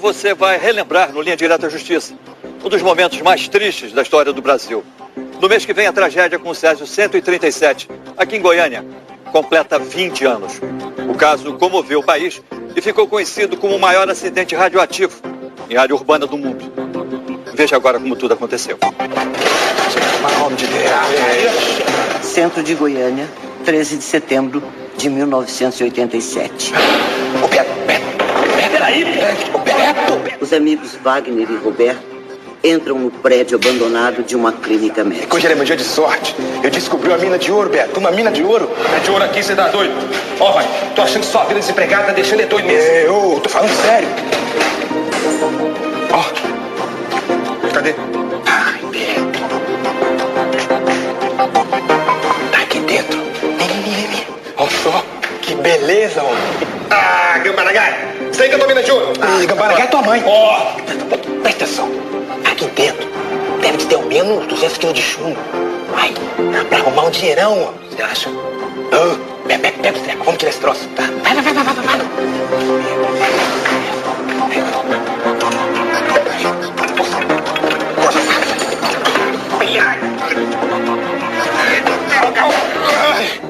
você vai relembrar no Linha Direta à Justiça um dos momentos mais tristes da história do Brasil. No mês que vem, a tragédia com o Césio 137, aqui em Goiânia, completa 20 anos. O caso comoveu o país e ficou conhecido como o maior acidente radioativo em área urbana do mundo. Veja agora como tudo aconteceu. Centro de Goiânia, 13 de setembro de 1987. Peraí, Beto! Os amigos Wagner e Roberto entram no prédio abandonado de uma clínica médica. Hoje era meu dia de sorte. Eu descobri uma mina de ouro, Beto. Uma mina de ouro. É de ouro aqui, você tá doido? Ó, vai, tô achando que sua vida desempregada tá deixando ele doido mesmo. Eu tô falando sério. Ó. Cadê? Ai, Beto. Tá aqui dentro. Vem. Olha só. Que beleza, homem. Ah, Gambaragai! Sei que eu tô mina de ouro. Gambaragai é tua mãe. Ó. Presta atenção. Aqui dentro deve ter ao menos 200 quilos de chumbo. Ai, pra arrumar um dinheirão, ó. Você acha? Pega o treco, vamos tirar esse troço. Tá? Vai.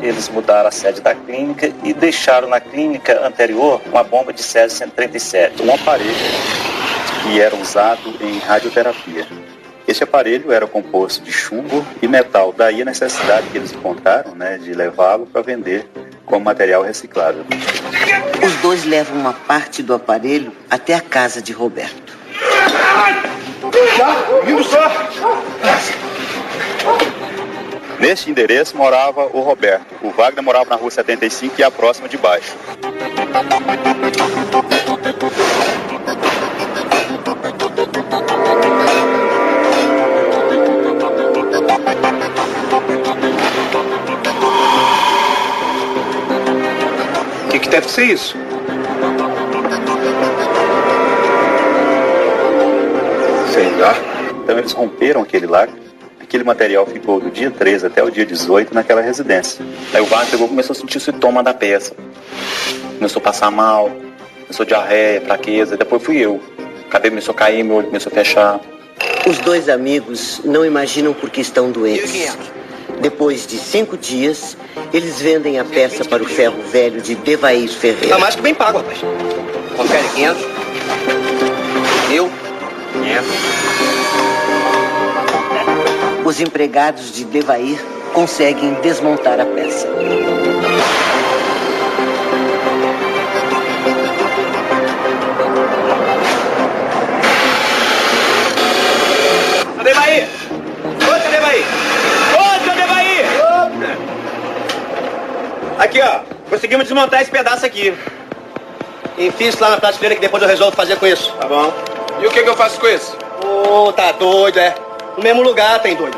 Eles mudaram a sede da clínica e deixaram na clínica anterior uma bomba de Césio 137, um aparelho que era usado em radioterapia. Esse aparelho era composto de chumbo e metal, daí a necessidade que eles encontraram, de levá-lo para vender como material reciclável. Os dois levam uma parte do aparelho até a casa de Roberto. Vindo só. Neste endereço morava o Roberto. O Wagner morava na rua 75 e a próxima de baixo. O que deve ser isso? Sei lá. Então eles romperam aquele lacre. Aquele material ficou do dia 13 até o dia 18 naquela residência. Aí o Wagner pegou e começou a sentir o sintoma da peça. Começou a passar mal, começou diarreia, fraqueza, depois fui eu. O cabelo começou a cair, meu olho começou a fechar. Os dois amigos não imaginam por que estão doentes. Depois de 5 dias, eles vendem a peça para o ferro velho de Devair Ferreira. Tá mais que bem pago, rapaz. Confere 500. Eu? 500. Os empregados de Devair conseguem desmontar a peça. Devair! Ô, Devair! Ô, Devair! Aqui, ó. Conseguimos desmontar esse pedaço aqui. Enfia isso lá na prateleira que depois eu resolvo fazer com isso. Tá bom. E o que eu faço com isso? Ô, tá doido, é? No mesmo lugar, tem doido.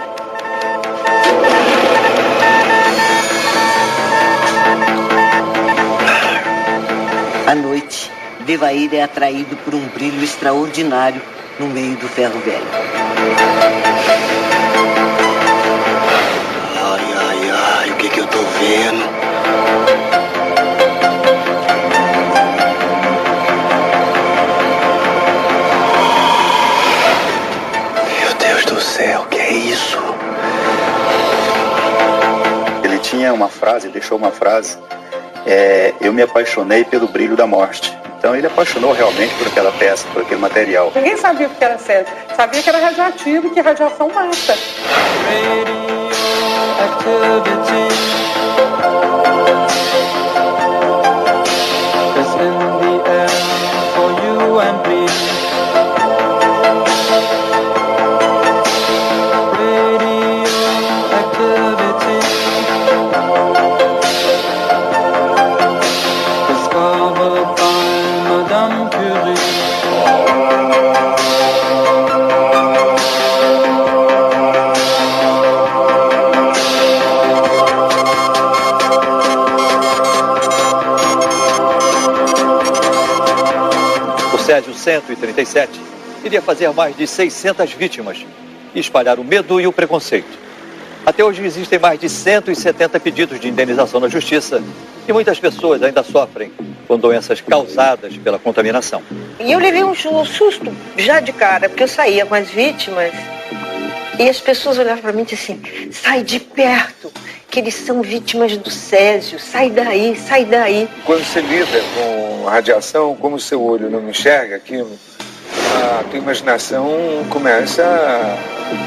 À noite, Devair é atraído por um brilho extraordinário no meio do ferro velho. Ai, o que eu tô vendo? Meu Deus do céu, que é isso? Ele tinha uma frase, deixou uma frase, eu me apaixonei pelo brilho da morte. Então ele apaixonou realmente por aquela peça, por aquele material. Ninguém sabia o que era Césio. Sabia que era radioativo e que radiação mata. Césio 137 iria fazer mais de 600 vítimas e espalhar o medo e o preconceito. Até hoje existem mais de 170 pedidos de indenização na Justiça E muitas pessoas ainda sofrem com doenças causadas pela contaminação. E eu levei um susto já de cara, porque eu saía com as vítimas e as pessoas olhavam para mim e diziam assim, sai de perto, que eles são vítimas do césio, sai daí, sai daí. Quando você lida com a radiação, como o seu olho não enxerga aquilo, a tua imaginação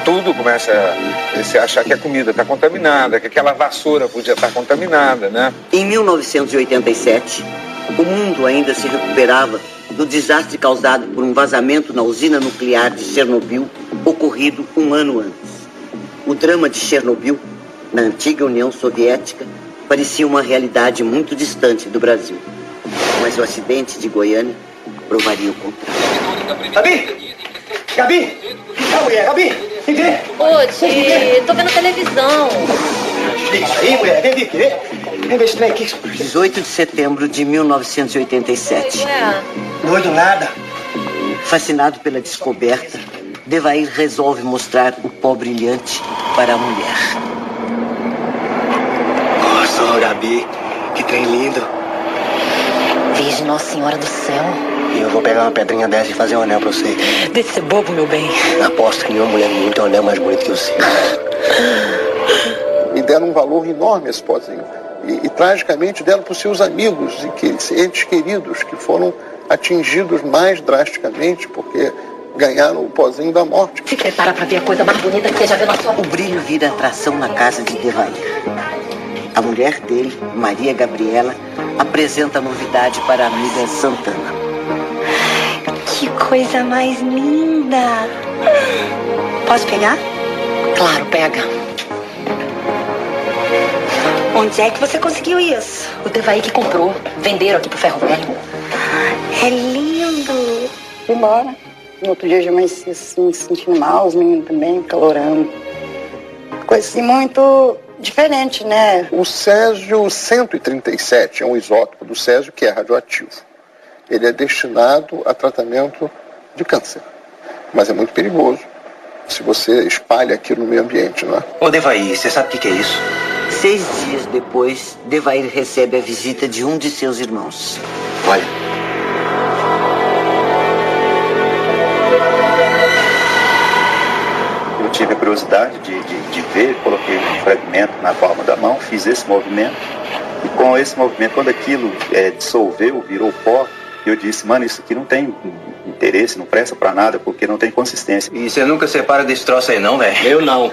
tudo começa a você achar que a comida está contaminada, que aquela vassoura podia estar contaminada, né? Em 1987, o mundo ainda se recuperava do desastre causado por um vazamento na usina nuclear de Chernobyl, ocorrido um ano antes. O drama de Chernobyl, na antiga União Soviética, parecia uma realidade muito distante do Brasil. Mas o acidente de Goiânia provaria o contrário. Gabi! Gabi! Tá, mulher, Gabi! Vem ver! Ô, tio, tô vendo televisão. Isso aí, mulher, vem ver, vem ver esse trem aqui. 18 de setembro de 1987. Ué, Doido nada. Fascinado pela descoberta, Devair resolve mostrar o pó brilhante para a mulher. Nossa, Gabi, que trem lindo. Virgem Nossa Senhora do Céu. E eu vou pegar uma pedrinha dessa e fazer um anel pra você. Deixa de ser bobo, meu bem. Aposto que nenhuma mulher não tem um anel mais bonito que o seu. E deram um valor enorme a esse pozinho. E tragicamente deram para os seus amigos e entes queridos que foram atingidos mais drasticamente porque ganharam o pozinho da morte. Se prepara pra ver a coisa mais bonita que você já viu na sua vida. O brilho vira atração na casa de Devair. A mulher dele, Maria Gabriela, apresenta a novidade para a amiga Santana. Que coisa mais linda. Posso pegar? Claro, pega. Onde é que você conseguiu isso? O Devair que comprou. Venderam aqui pro Ferro Velho. É lindo. Fui embora. No outro dia eu já amanheci assim, sentindo mal, os meninos também, calorando. Coisa assim muito diferente, né? O césio 137 é um isótopo do césio que é radioativo. Ele é destinado a tratamento de câncer, mas é muito perigoso se você espalha aquilo no meio ambiente, não é? Ô, Devair, você sabe o que é isso? 6 dias depois, Devair recebe a visita de um de seus irmãos. Olha. Eu tive a curiosidade de ver, coloquei um fragmento na palma da mão, fiz esse movimento, e com esse movimento, quando aquilo dissolveu, virou pó, eu disse, mano, isso aqui não tem interesse, não presta pra nada, porque não tem consistência. E você nunca separa desse troço aí não, velho? Eu não.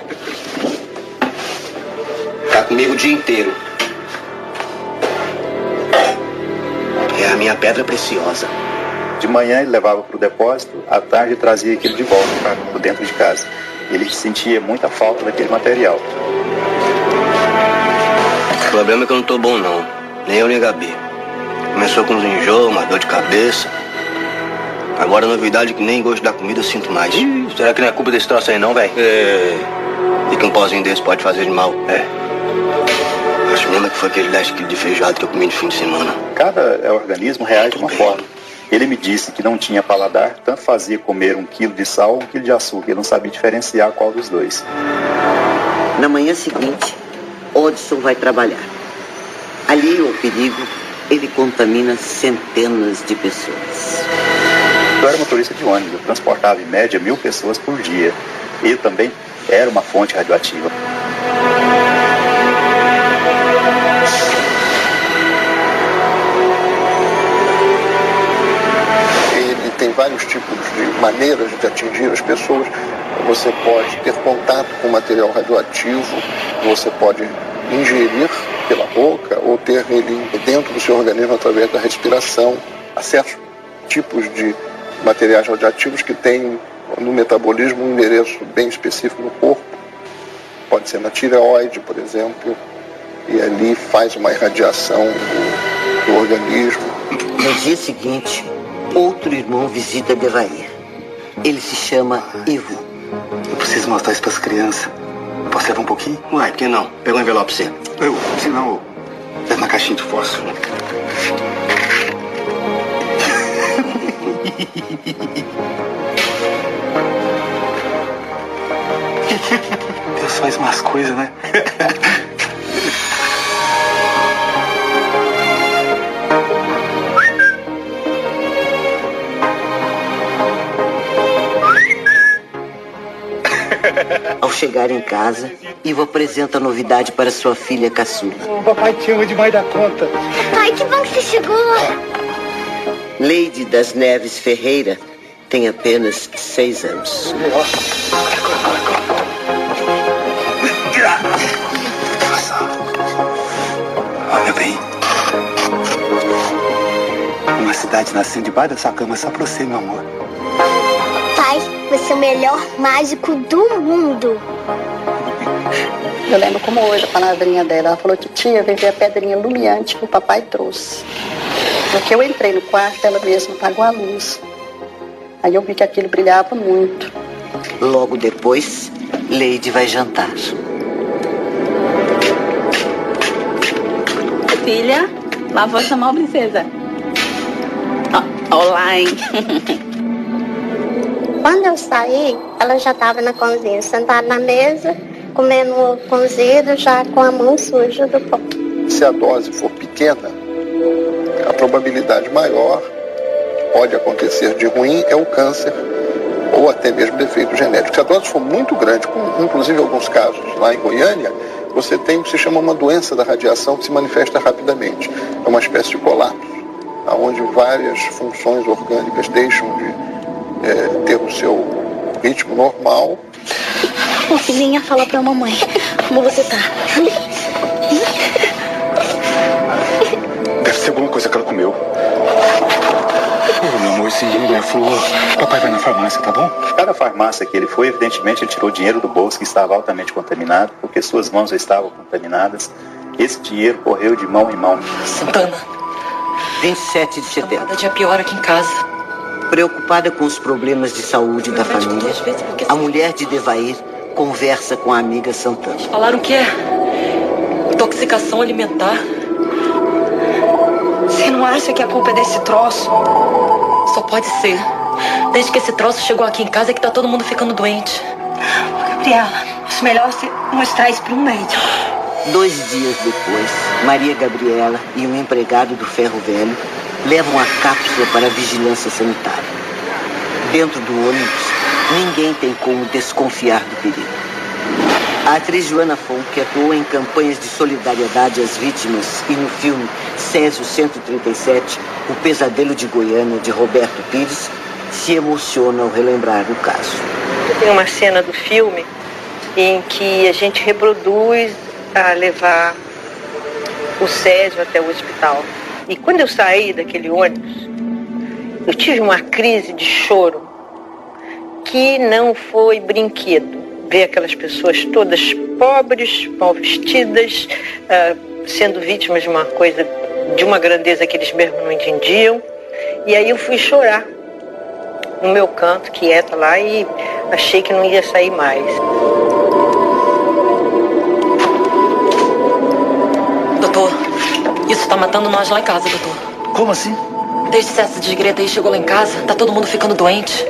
Tá comigo o dia inteiro. É a minha pedra preciosa. De manhã ele levava para o depósito, à tarde trazia aquilo de volta para dentro de casa. Ele sentia muita falta daquele material. O problema é que eu não tô bom não, nem eu nem a Gabi. Começou com uns enjoos, uma dor de cabeça. Agora a novidade é que nem gosto da comida eu sinto mais. Ih, será que não é culpa desse troço aí não, velho? E que um pozinho desse pode fazer de mal? Acho mesmo que foi aquele 10 quilos de feijoada que eu comi no fim de semana. Cada organismo reage de uma forma. Ele me disse que não tinha paladar, tanto fazia comer 1 quilo de sal ou 1 quilo de açúcar. Ele não sabia diferenciar qual dos dois. Na manhã seguinte, Odson vai trabalhar. Ali, ao perigo, ele contamina centenas de pessoas. Eu era motorista de ônibus, eu transportava em média 1.000 pessoas por dia. Ele também era uma fonte radioativa. Ele tem vários tipos de maneiras de atingir as pessoas. Você pode ter contato com material radioativo, você pode ingerir pela boca ou ter ele dentro do seu organismo através da respiração. Há certos tipos de materiais radioativos que têm no metabolismo um endereço bem específico no corpo. Pode ser na tireoide, por exemplo, e ali faz uma irradiação do organismo. No dia seguinte, outro irmão visita Devair. Ele se chama Ivo. Eu preciso mostrar isso pras crianças. Posso levar um pouquinho? Uai, por que não? Pega um envelope pra você. Se não, leva na caixinha de fósforo. Deus faz umas coisas, né? Ao chegar em casa, Ivo apresenta a novidade para sua filha caçula. O papai te ama demais da conta. Pai, que bom que você chegou. Leide das Neves Ferreira tem apenas 6 anos. Olha bem. Uma cidade nascendo debaixo da sua cama só pra você, meu amor. Pai, você é o melhor mágico do mundo. Eu lembro como hoje a palavrinha dela. Ela falou: titia, vem ver a pedrinha lumiante que o papai trouxe. Porque eu entrei no quarto, ela mesma apagou a luz. Aí eu vi que aquilo brilhava muito. Logo depois, Leide vai jantar. Filha, lá vou chamar a princesa. Olá, hein? Quando eu saí, ela já estava na cozinha, sentada na mesa, comendo cozido, já com a mão suja do pão. Se a dose for pequena, a probabilidade maior pode acontecer de ruim é o câncer ou até mesmo defeito genético. Se a dose for muito grande, como inclusive alguns casos lá em Goiânia, você tem o que se chama uma doença da radiação que se manifesta rapidamente. É uma espécie de colapso, onde várias funções orgânicas deixam de ter o seu ritmo normal. Ô, filhinha, fala pra mamãe como você tá. Deve ser alguma coisa que ela comeu. Meu amor, esse mulher falou: papai vai na farmácia, tá bom? Cada farmácia que ele foi, evidentemente, ele tirou dinheiro do bolso que estava altamente contaminado, porque suas mãos já estavam contaminadas. Esse dinheiro correu de mão em mão. Santana. 27 de setembro. Cada dia pior aqui em casa. Preocupada com os problemas de saúde da família, a mulher de Devair conversa com a amiga Santana. Falaram que é intoxicação alimentar. Você não acha que a culpa é desse troço? Só pode ser. Desde que esse troço chegou aqui em casa é que tá todo mundo ficando doente. Gabriela, acho melhor você mostrar isso para um médico. 2 dias depois, Maria Gabriela e um empregado do Ferro Velho levam a cápsula para a vigilância sanitária. Dentro do ônibus, ninguém tem como desconfiar do perigo. A atriz Joana Fon, que atuou em campanhas de solidariedade às vítimas e no filme Césio 137, O Pesadelo de Goiânia, de Roberto Pires, se emociona ao relembrar o caso. Tem uma cena do filme em que a gente reproduz a levar o Césio até o hospital. E quando eu saí daquele ônibus, eu tive uma crise de choro que não foi brinquedo. Ver aquelas pessoas todas pobres, mal vestidas, sendo vítimas de uma coisa, de uma grandeza que eles mesmos não entendiam. E aí eu fui chorar no meu canto, quieta lá, e achei que não ia sair mais. Doutor, isso tá matando nós lá em casa, doutor. Como assim? Desde que essa desgreta aí chegou lá em casa, tá todo mundo ficando doente.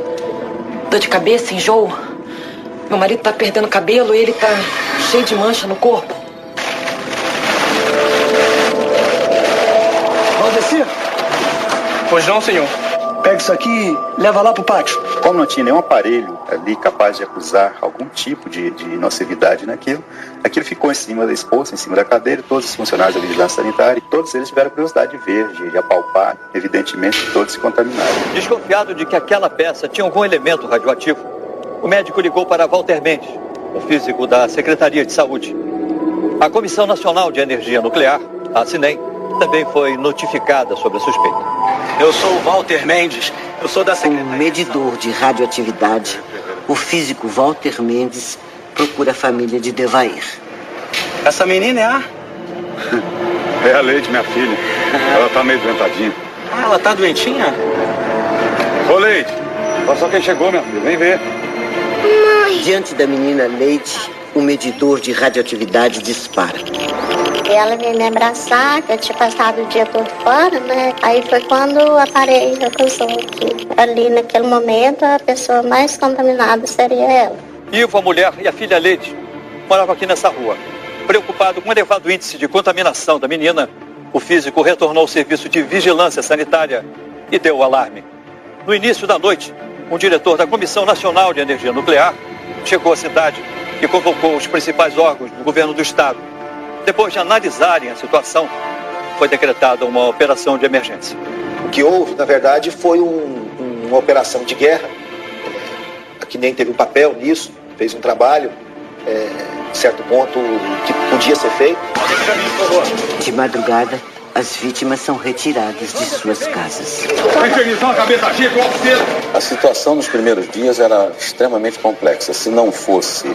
Dor de cabeça, enjoo. Meu marido tá perdendo cabelo e ele tá cheio de mancha no corpo. Valdeci? Pois não, senhor. Pega isso aqui e leva lá pro pátio. Como não tinha nenhum aparelho ali capaz de acusar algum tipo de nocividade naquilo, aquilo ficou exposto em cima da cadeira, todos os funcionários da vigilância sanitária, todos eles tiveram curiosidade de ver, de apalpar, evidentemente todos se contaminaram. Desconfiado de que aquela peça tinha algum elemento radioativo, o médico ligou para Walter Mendes, o físico da Secretaria de Saúde. A Comissão Nacional de Energia Nuclear, a CINEM, também foi notificada sobre a suspeita. Eu sou o Walter Mendes, eu sou da Secretaria. Um medidor de radioatividade, o físico Walter Mendes procura a família de Devair. Essa menina é a... É a Leide, minha filha. Ela tá meio doentadinha. Ah, ela tá doentinha? Ô, Leide, olha só quem chegou, minha filha. Vem ver. Diante da menina Leide, o medidor de radioatividade dispara. E ela veio me abraçar, que eu tinha passado o dia todo fora, né? Aí foi quando o aparelho alcançou aqui. Ali, naquele momento, a pessoa mais contaminada seria ela. Ivo, a mulher e a filha Leide moravam aqui nessa rua. Preocupado com o elevado índice de contaminação da menina, o físico retornou ao serviço de vigilância sanitária e deu o alarme. No início da noite, um diretor da Comissão Nacional de Energia Nuclear chegou à cidade e convocou os principais órgãos do governo do estado. Depois de analisarem a situação, foi decretada uma operação de emergência. O que houve, na verdade, foi uma operação de guerra. A CNEM teve um papel nisso, fez um trabalho, em certo ponto, que podia ser feito. De madrugada, as vítimas são retiradas de suas casas. A situação nos primeiros dias era extremamente complexa. Se não fosse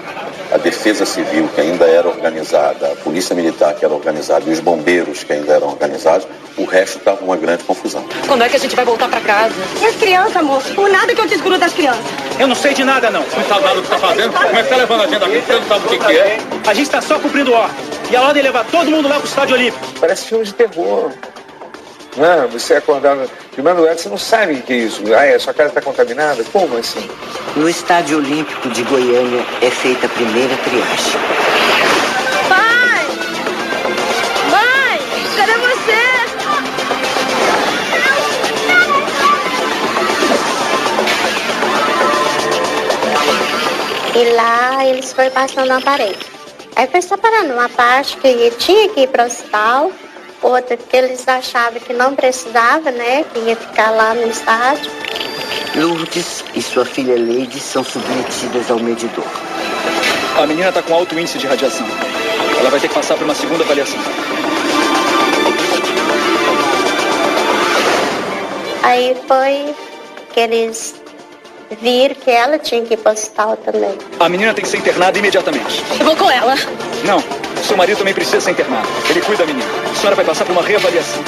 a Defesa Civil, que ainda era organizada, a Polícia Militar, que era organizada, e os bombeiros, que ainda eram organizados, o resto estava uma grande confusão. Quando é que a gente vai voltar pra casa? E as crianças, moço? Por nada que eu desgrudo das crianças. Eu não sei de nada, não. Não sabe nada do que tá fazendo? Como é que tá levando a gente aqui? Você não sabe o que é? A gente tá só cumprindo ordem. E a ordem é levar todo mundo lá pro Estádio Olímpico. Parece filme de terror. Não, você acordava de madrugada, você não sabe o que é isso. Sua casa está contaminada? Como assim? No Estádio Olímpico de Goiânia é feita a primeira triagem. Pai! Mãe! Cadê você? E lá eles foram passando o aparelho. Aí foi separando uma parte que tinha que ir para o hospital, outra que eles achavam que não precisava, né? Que ia ficar lá no estádio. Lourdes e sua filha Leide são submetidas ao medidor. A menina está com alto índice de radiação. Ela vai ter que passar por uma segunda avaliação. Aí foi que eles viram que ela tinha que ir para o hospital também. A menina tem que ser internada imediatamente. Eu vou com ela. Não, seu marido também precisa ser internado. Ele cuida da menina. A senhora vai passar por uma reavaliação.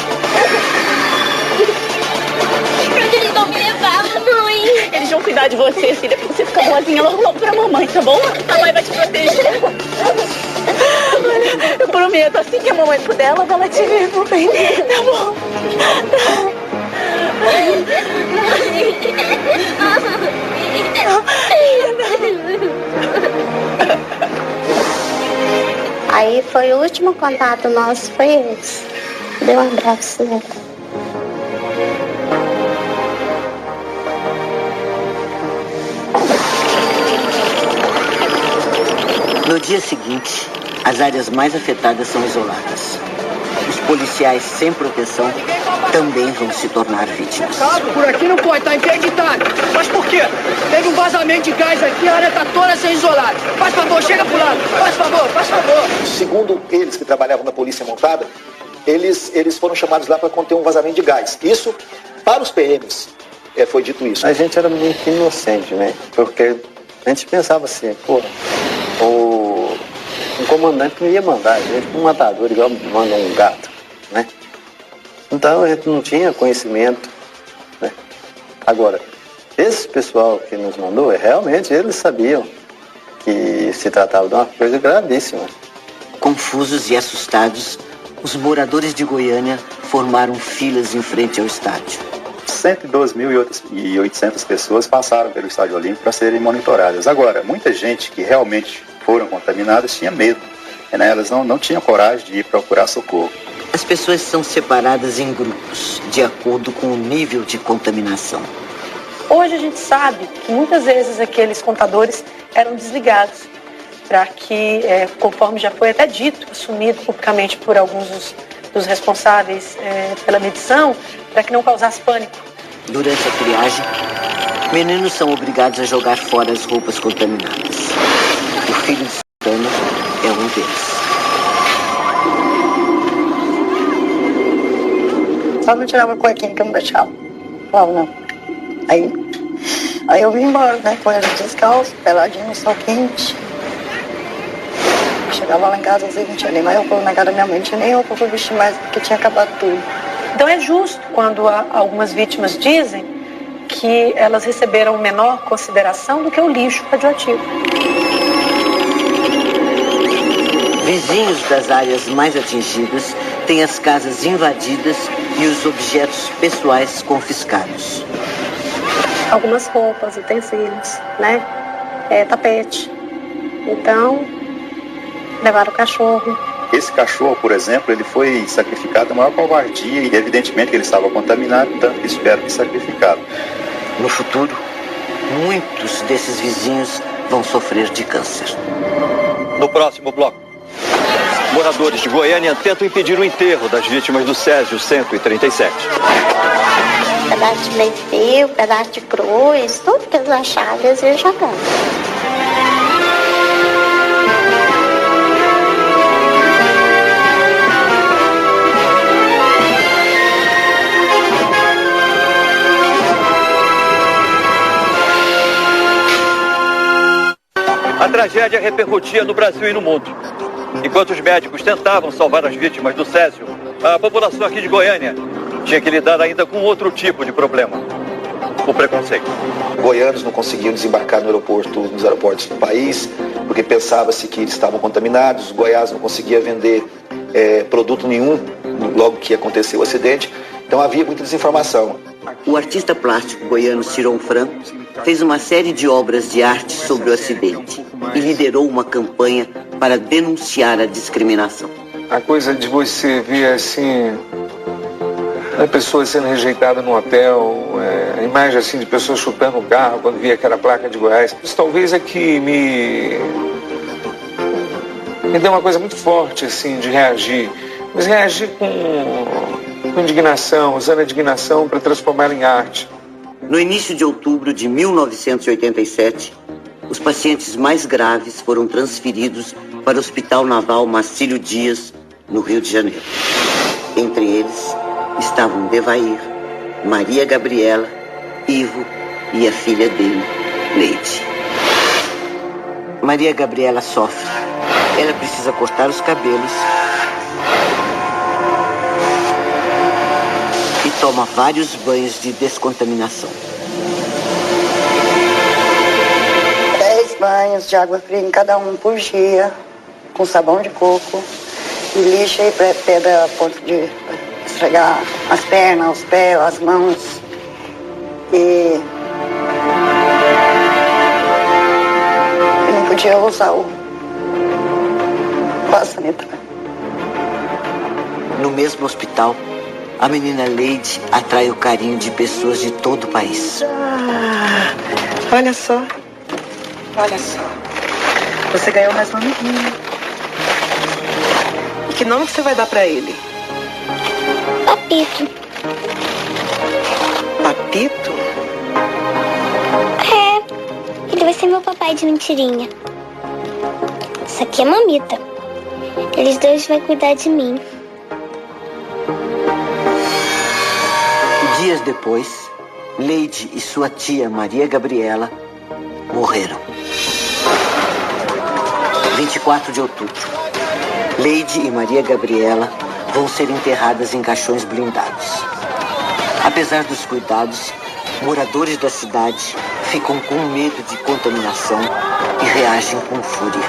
Pra onde eles vão me levar, mãe? Eles vão cuidar de você, filha, pra você ficar boazinha logo pra mamãe, tá bom? A mãe vai te proteger. Eu prometo, assim que a mamãe puder, ela vai lá te ver, mamãe. Tá bom? Aí foi o último contato nosso, foi esse. Deu um abraço nela. No dia seguinte, as áreas mais afetadas são isoladas. Os policiais sem proteção também vão se tornar vítimas. Por aqui não pode, tá interditado. Mas por quê? Teve um vazamento de gás aqui, a área tá toda sem isolada. Faz favor, chega pro lado. Faz favor, faz favor. Segundo eles que trabalhavam na polícia montada, eles foram chamados lá para conter um vazamento de gás. Isso, para os PMs, foi dito isso. A gente era muito inocente, né? Porque a gente pensava assim, um comandante não ia mandar a gente um matador igual manda um gato, né? Então a gente não tinha conhecimento, né? Agora, esse pessoal que nos mandou, realmente eles sabiam que se tratava de uma coisa gravíssima. Confusos e assustados, os moradores de Goiânia formaram filas em frente ao estádio. 112.800 pessoas passaram pelo Estádio Olímpico para serem monitoradas. Agora, muita gente que realmente foram contaminadas tinha medo, né? Elas não tinham coragem de ir procurar socorro. As pessoas são separadas em grupos, de acordo com o nível de contaminação. Hoje a gente sabe que muitas vezes aqueles contadores eram desligados para que, conforme já foi até dito, assumido publicamente por alguns dos responsáveis pela medição, para que não causasse pânico. Durante a triagem, meninos são obrigados a jogar fora as roupas contaminadas. O filho de Santana é um deles. Só não tirava a cuequinha que eu não deixava. Falava, não. Aí eu vim embora, né? Com ele descalço, peladinho no sol quente. Chegava lá em casa, às vezes não tinha nem mais roupa na casa da minha mãe, não tinha nem roupa pra vestir mais, porque tinha acabado tudo. Então é justo quando algumas vítimas dizem que elas receberam menor consideração do que o lixo radioativo. Vizinhos das áreas mais atingidas têm as casas invadidas e os objetos pessoais confiscados. Algumas roupas, utensílios, né? Tapete. Então, levaram o cachorro. Esse cachorro, por exemplo, ele foi sacrificado a maior covardia e evidentemente que ele estava contaminado, tanto que tiveram que sacrificá-lo. No futuro, muitos desses vizinhos vão sofrer de câncer. No próximo bloco, moradores de Goiânia tentam impedir o enterro das vítimas do Césio 137. Pedaço de meio fio, pedaço de cruz, tudo que eles achavam, eles iam jogando. A tragédia repercutia no Brasil e no mundo. Enquanto os médicos tentavam salvar as vítimas do Césio, a população aqui de Goiânia tinha que lidar ainda com outro tipo de problema: o preconceito. Goianos não conseguiam desembarcar nos aeroportos do país, porque pensava-se que eles estavam contaminados. Goiás não conseguia vender produto nenhum logo que aconteceu o acidente. Então havia muita desinformação. O artista plástico goiano Ciron Franco fez uma série de obras de arte sobre o acidente e liderou uma campanha para denunciar a discriminação. A coisa de você ver assim, a pessoa sendo rejeitada no hotel, a imagem assim de pessoas chutando o carro quando via aquela placa de Goiás, isso talvez é que me deu uma coisa muito forte assim de reagir, mas reagir com indignação, usando a indignação para transformá-la em arte. No início de outubro de 1987, os pacientes mais graves foram transferidos para o Hospital Naval Marcílio Dias, no Rio de Janeiro. Entre eles estavam Devair, Maria Gabriela, Ivo e a filha dele, Leide. Maria Gabriela sofre. Ela precisa cortar os cabelos e toma vários banhos de descontaminação. 10 banhos de água fria em cada um por dia, com sabão de coco, e lixa e pedra a ponto de esfregar as pernas, os pés, as mãos. E eu não podia usar o vaso sanitário. No mesmo hospital, a menina Leide atrai o carinho de pessoas de todo o país. Olha só. Olha só. Você ganhou mais um amiguinho. E que nome que você vai dar pra ele? Papito. Papito? É. Ele vai ser meu papai de mentirinha. Isso aqui é Mamita. Eles dois vão cuidar de mim. Dias depois, Leide e sua tia Maria Gabriela morreram. 24 de outubro. Leide e Maria Gabriela vão ser enterradas em caixões blindados. Apesar dos cuidados, moradores da cidade ficam com medo de contaminação e reagem com fúria.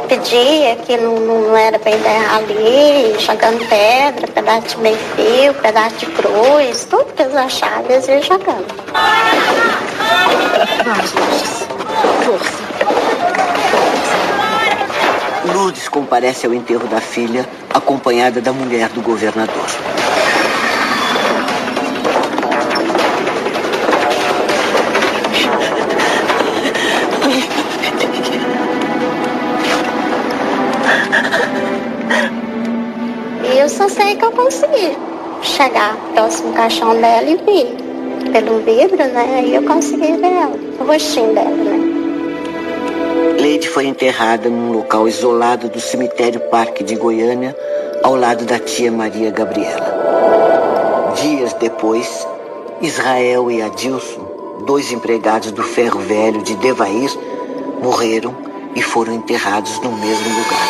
Pedia que não era para enterrar ali, jogando pedra, pedaço de meio fio, pedaço de cruz, tudo que eles achavam, eles iam jogando. Vamos, Lourdes. Força. Lourdes comparece ao enterro da filha, acompanhada da mulher do governador. Eu só sei que eu consegui chegar próximo ao caixão dela e vi pelo vidro, né? Aí eu consegui ver ela, o rostinho dela, né? Leide foi enterrada num local isolado do cemitério Parque de Goiânia, ao lado da tia Maria Gabriela. Dias depois, Israel e Adilson, 2 empregados do Ferro Velho de Devair, morreram e foram enterrados no mesmo lugar.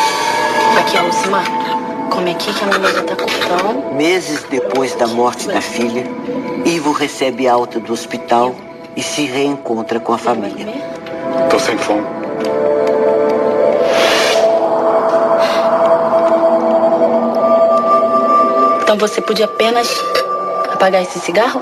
Aqui, Alcimar. Come aqui que a mamãe tá cortando. Meses depois da morte da filha, Ivo recebe alta do hospital e se reencontra com a família. Tô sem fome. Então você podia apenas apagar esse cigarro?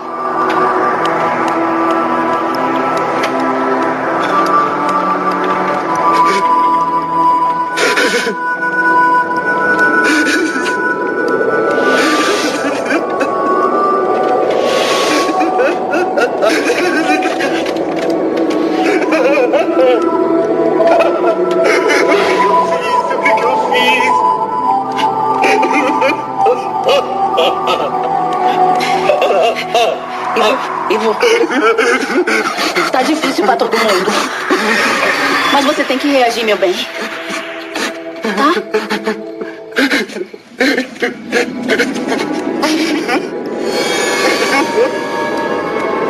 Ivo, tá difícil pra todo mundo. Mas você tem que reagir, meu bem. Tá?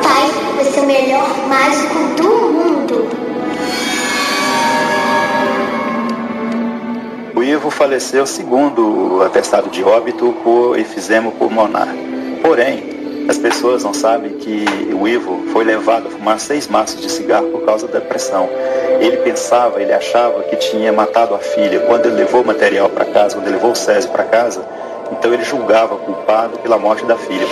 Pai, você é o melhor mágico do mundo. O Ivo faleceu segundo o atestado de óbito por efisema pulmonar. Porém, as pessoas não sabem que o Ivo foi levado a fumar 6 maços de cigarro por causa da depressão. Ele achava que tinha matado a filha. Quando ele levou o material para casa, quando ele levou o Césio para casa, então ele julgava culpado pela morte da filha.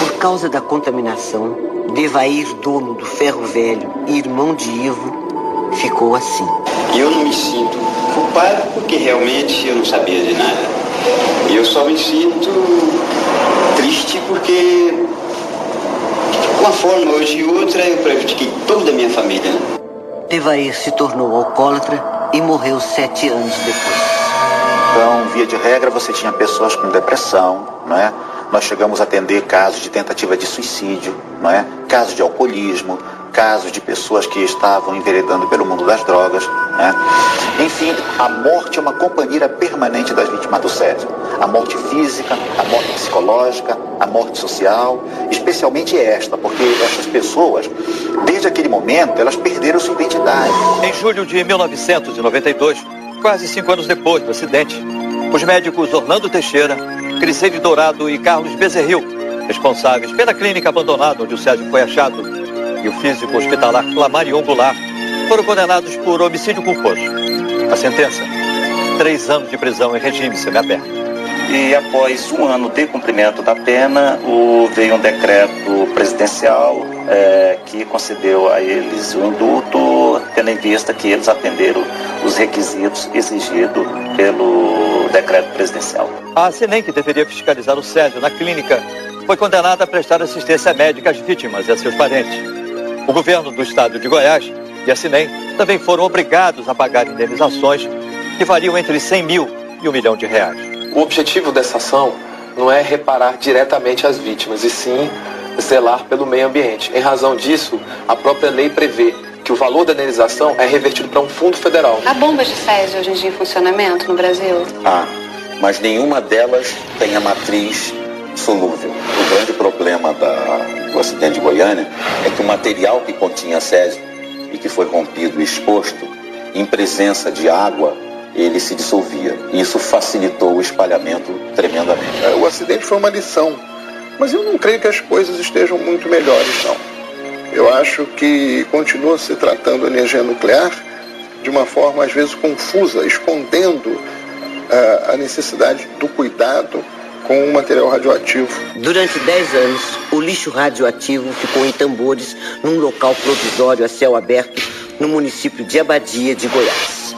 Por causa da contaminação, Devair, dono do ferro velho e irmão de Ivo, ficou assim. Eu não me sinto culpado porque realmente eu não sabia de nada. Eu só me sinto triste porque, de uma forma ou de outra, eu prejudiquei toda a minha família. Né? Devair se tornou alcoólatra e morreu 7 anos depois. Então, via de regra, você tinha pessoas com depressão, não é? Nós chegamos a atender casos de tentativa de suicídio, não é? Casos de alcoolismo, casos de pessoas que estavam enveredando pelo mundo das drogas, né? Enfim, a morte é uma companheira permanente das vítimas do Césio. A morte física, a morte psicológica, a morte social, especialmente esta, porque essas pessoas, desde aquele momento, elas perderam sua identidade. Em julho de 1992, quase 5 anos depois do acidente, os médicos Orlando Teixeira, Criseide Dourado e Carlos Bezerril, responsáveis pela clínica abandonada onde o Césio foi achado, e o físico hospitalar Flamarion Goulart, foram condenados por homicídio culposo. A sentença: 3 anos de prisão em regime semiaberto. E após 1 ano de cumprimento da pena, veio um decreto presidencial que concedeu a eles o indulto, tendo em vista que eles atenderam os requisitos exigidos pelo decreto presidencial. A Cinem, que deveria fiscalizar o Césio na clínica, foi condenada a prestar assistência médica às vítimas e a seus parentes. O governo do estado de Goiás e a Cinem também foram obrigados a pagar indenizações que variam entre 100 mil e R$1 milhão. O objetivo dessa ação não é reparar diretamente as vítimas, e sim zelar pelo meio ambiente. Em razão disso, a própria lei prevê que o valor da indenização é revertido para um fundo federal. Há bombas de Césio hoje em dia em funcionamento no Brasil? Mas nenhuma delas tem a matriz solúvel. O grande problema do acidente de Goiânia é que o material que continha Césio e que foi rompido e exposto, em presença de água, ele se dissolvia. Isso facilitou o espalhamento tremendamente. O acidente foi uma lição, mas eu não creio que as coisas estejam muito melhores, não. Eu acho que continua se tratando a energia nuclear de uma forma, às vezes, confusa, escondendo a necessidade do cuidado com o material radioativo. Durante 10 anos, o lixo radioativo ficou em tambores num local provisório a céu aberto no município de Abadia de Goiás.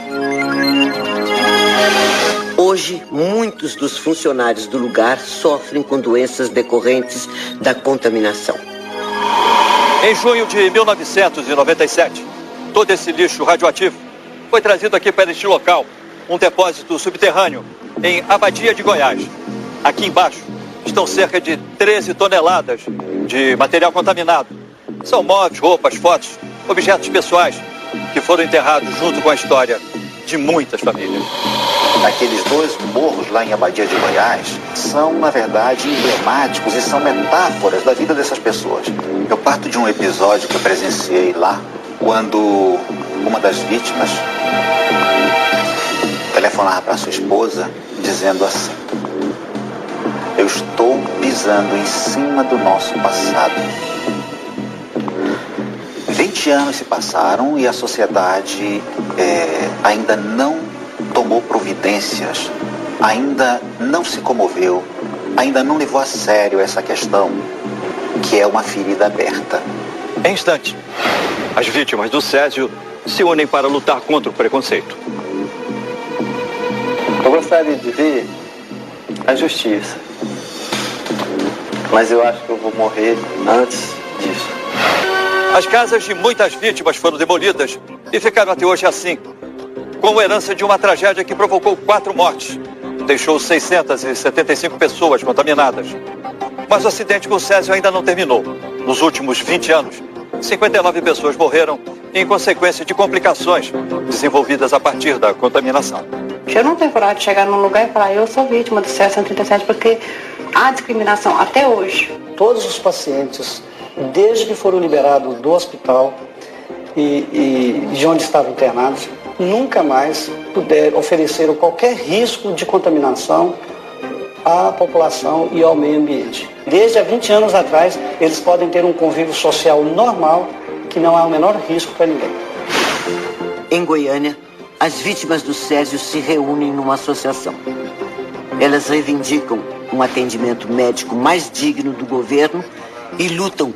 Hoje, muitos dos funcionários do lugar sofrem com doenças decorrentes da contaminação. Em junho de 1997, todo esse lixo radioativo foi trazido aqui para este local, um depósito subterrâneo em Abadia de Goiás. Aqui embaixo estão cerca de 13 toneladas de material contaminado. São móveis, roupas, fotos, objetos pessoais que foram enterrados junto com a história de muitas famílias. Aqueles 2 morros lá em Abadia de Goiás são, na verdade, emblemáticos e são metáforas da vida dessas pessoas. Eu parto de um episódio que eu presenciei lá, quando uma das vítimas telefonava para sua esposa dizendo assim: eu estou pisando em cima do nosso passado. 20 anos se passaram e a sociedade ainda não tomou providências, ainda não se comoveu, ainda não levou a sério essa questão, que é uma ferida aberta. Em instante, as vítimas do Césio se unem para lutar contra o preconceito. Eu gostaria de ver a justiça, mas eu acho que eu vou morrer antes disso. As casas de muitas vítimas foram demolidas e ficaram até hoje assim, como herança de uma tragédia que provocou 4 mortes. Deixou 675 pessoas contaminadas. Mas o acidente com o Césio ainda não terminou. Nos últimos 20 anos, 59 pessoas morreram em consequência de complicações desenvolvidas a partir da contaminação. Eu não tenho coragem de chegar num lugar e falar, eu sou vítima do Césio 137, porque há discriminação até hoje. Todos os pacientes, desde que foram liberados do hospital e de onde estavam internados, nunca mais puderam oferecer qualquer risco de contaminação à população e ao meio ambiente. Desde há 20 anos atrás, eles podem ter um convívio social normal, que não há o menor risco para ninguém. Em Goiânia, as vítimas do Césio se reúnem numa associação. Elas reivindicam um atendimento médico mais digno do governo e lutam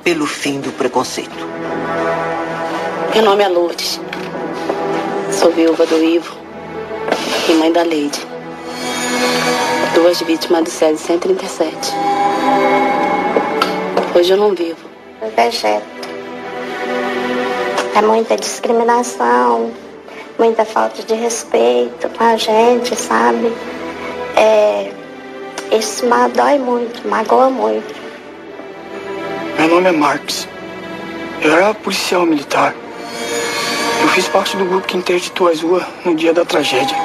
pelo fim do preconceito. Meu nome é Lourdes. Sou viúva do Ivo e mãe da Leide. 2 vítimas do Césio 137. Hoje eu não vivo. O vegeto. É muita discriminação, muita falta de respeito com a gente, sabe? Isso dói muito, magoa muito. Meu nome é Marcos. Eu era policial militar. Eu fiz parte do grupo que interditou as ruas no dia da tragédia.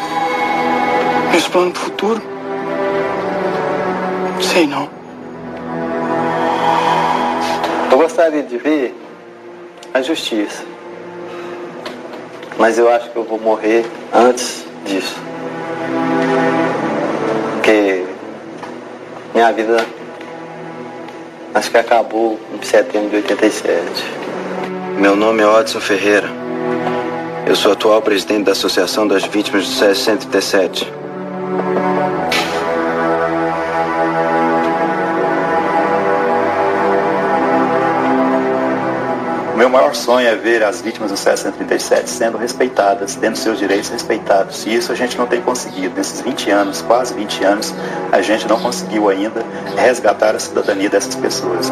Meus planos pro futuro? Sei não. Eu gostaria de ver a justiça, mas eu acho que eu vou morrer antes disso. Porque minha vida acho que acabou em setembro de 87. Meu nome é Odson Ferreira. Eu sou atual presidente da Associação das Vítimas do Césio 137. O meu maior sonho é ver as vítimas do Césio 137 sendo respeitadas, tendo seus direitos respeitados. E isso a gente não tem conseguido. Nesses 20 anos, quase 20 anos, a gente não conseguiu ainda resgatar a cidadania dessas pessoas.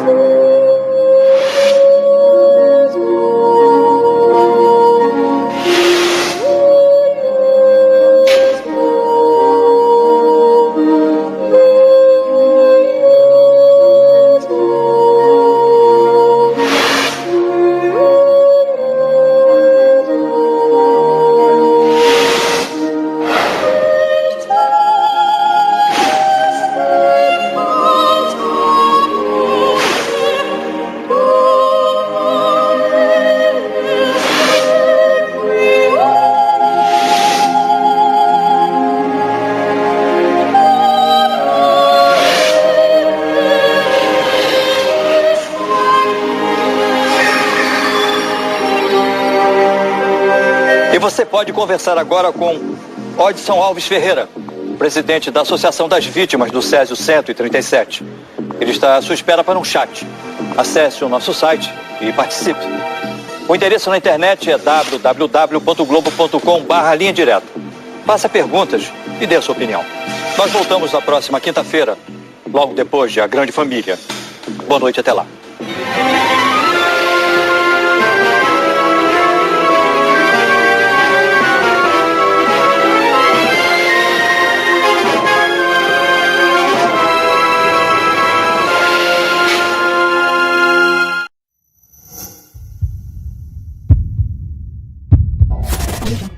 E você pode conversar agora com Odson Alves Ferreira, presidente da Associação das Vítimas do Césio 137. Ele está à sua espera para um chat. Acesse o nosso site e participe. O endereço na internet é www.globo.com/linha direta. Faça perguntas e dê a sua opinião. Nós voltamos na próxima quinta-feira, logo depois de A Grande Família. Boa noite, até lá. Thank you.